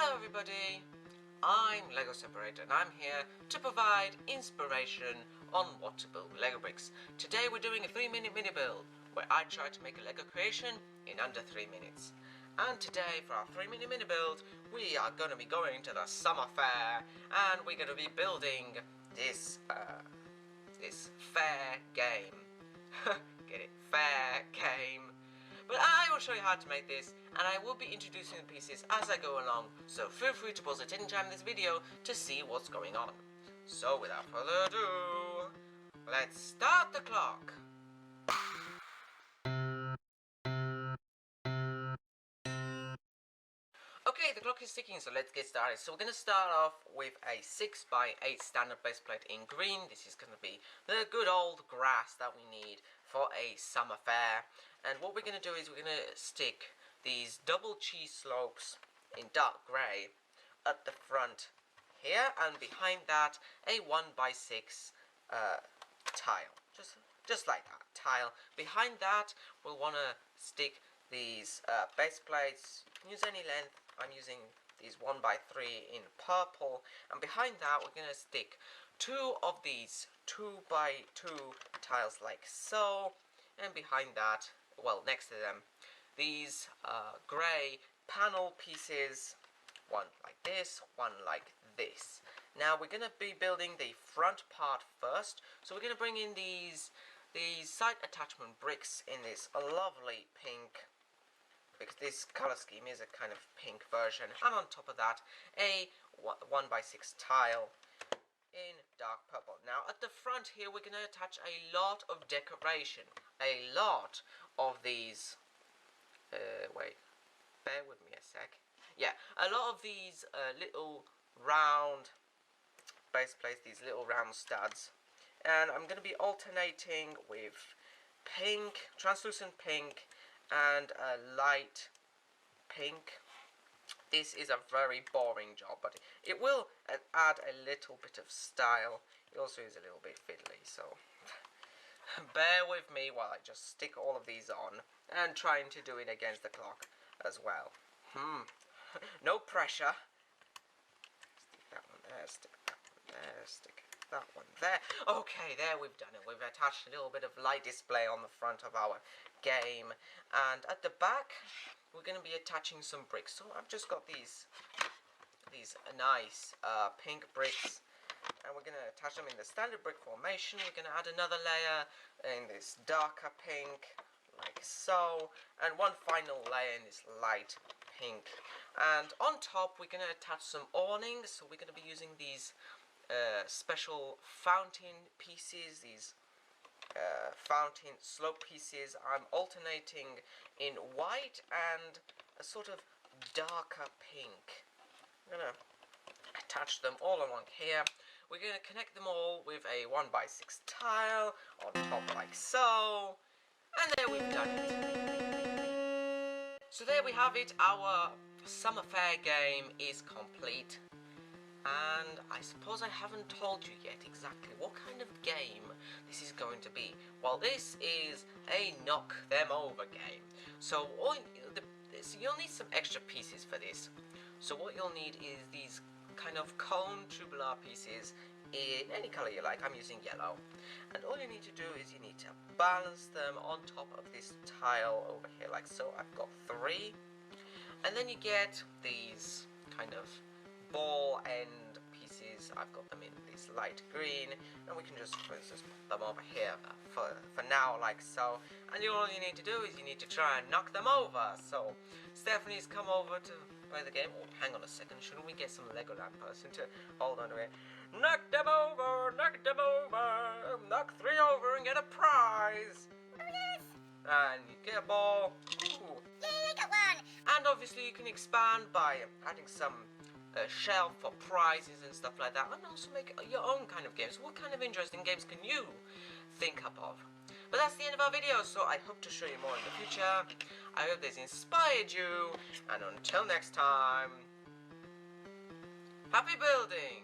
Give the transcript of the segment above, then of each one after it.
Hello everybody, I'm LEGO Separator and I'm here to provide inspiration on what to build with LEGO bricks. Today we're doing a 3-minute mini build where I try to make a LEGO creation in under 3 minutes. And today for our 3-minute mini build we are going to be going to the summer fair and we're going to be building this fair game. Get it? Fair game. But I will show you how to make this, and I will be introducing the pieces as I go along, so feel free to pause at any time in this video to see what's going on. So without further ado, let's start the clock. Okay, the clock is ticking, so let's get started. So we're going to start off with a 6x8 standard base plate in green. This is going to be the good old grass that we need for a summer fair. And what we're going to do is we're going to stick these double cheese slopes in dark grey at the front here, and behind that a 1x6 tile. Just like that, tile. Behind that we'll want to stick these base plates. You can use any length. I'm using these 1x3 in purple, and behind that we're going to stick two of these 2x2 tiles like so, and behind that, well, next to them, these grey panel pieces, one like this, one like this. Now we're going to be building the front part first, so we're going to bring in these side attachment bricks in this lovely pink, because this colour scheme is a kind of pink version, and on top of that a 1x6 tile in dark purple. Now at the front here we're going to attach a lot of decoration, a lot of these, wait, bear with me a sec, yeah, a lot of these little round base plates, these little round studs, and I'm going to be alternating with pink, translucent pink, and a light pink. This is a very boring job, but it will add a little bit of style. It also is a little bit fiddly, so bear with me while I just stick all of these on and trying to do it against the clock as well. No pressure. Stick that one there, stick that one there, stick that one there. Okay, there, we've done it. We've attached a little bit of light display on the front of our game, and at the back we're going to be attaching some bricks. So I've just got these nice pink bricks, and we're going to attach them in the standard brick formation. We're going to add another layer in this darker pink like so, and one final layer in this light pink, and on top we're going to attach some awnings. So we're going to be using these special fountain pieces, these fountain slope pieces. I'm alternating in white and a sort of darker pink. I'm going to attach them all along here. We're going to connect them all with a 1x6 tile on top like so, and there we've done it. So there we have it, our summer fair game is complete. And I suppose I haven't told you yet exactly what kind of game this is going to be. Well, this is a knock them over game. So you'll need some extra pieces for this. So what you'll need is these kind of cone tubular pieces in any color you like. I'm using yellow. And all you need to do is you need to balance them on top of this tile over here like so. I've got 3. And then you get these kind of ball end pieces. I've got them in this light green, and we can just, for instance, put them over here for now like so. And all you need to do is you need to try and knock them over. So Stephanie's come over to play the game. Oh, hang on a second, shouldn't we get some Legoland person to hold on to it? Knock them over, knock them over, knock 3 over and get a prize. Oh yes! And you get a ball. Ooh. Yay, I got one! And obviously you can expand by adding some shelf for prizes and stuff like that, and also make your own kind of games. What kind of interesting games can you think up of? But that's the end of our video, so I hope to show you more in the future. I hope this inspired you, and until next time, happy building!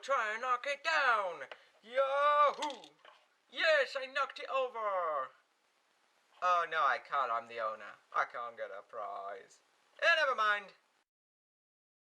try and knock it down. Yahoo! Yes, I knocked it over. Oh no, I can't. I'm the owner. I can't get a prize. Never mind.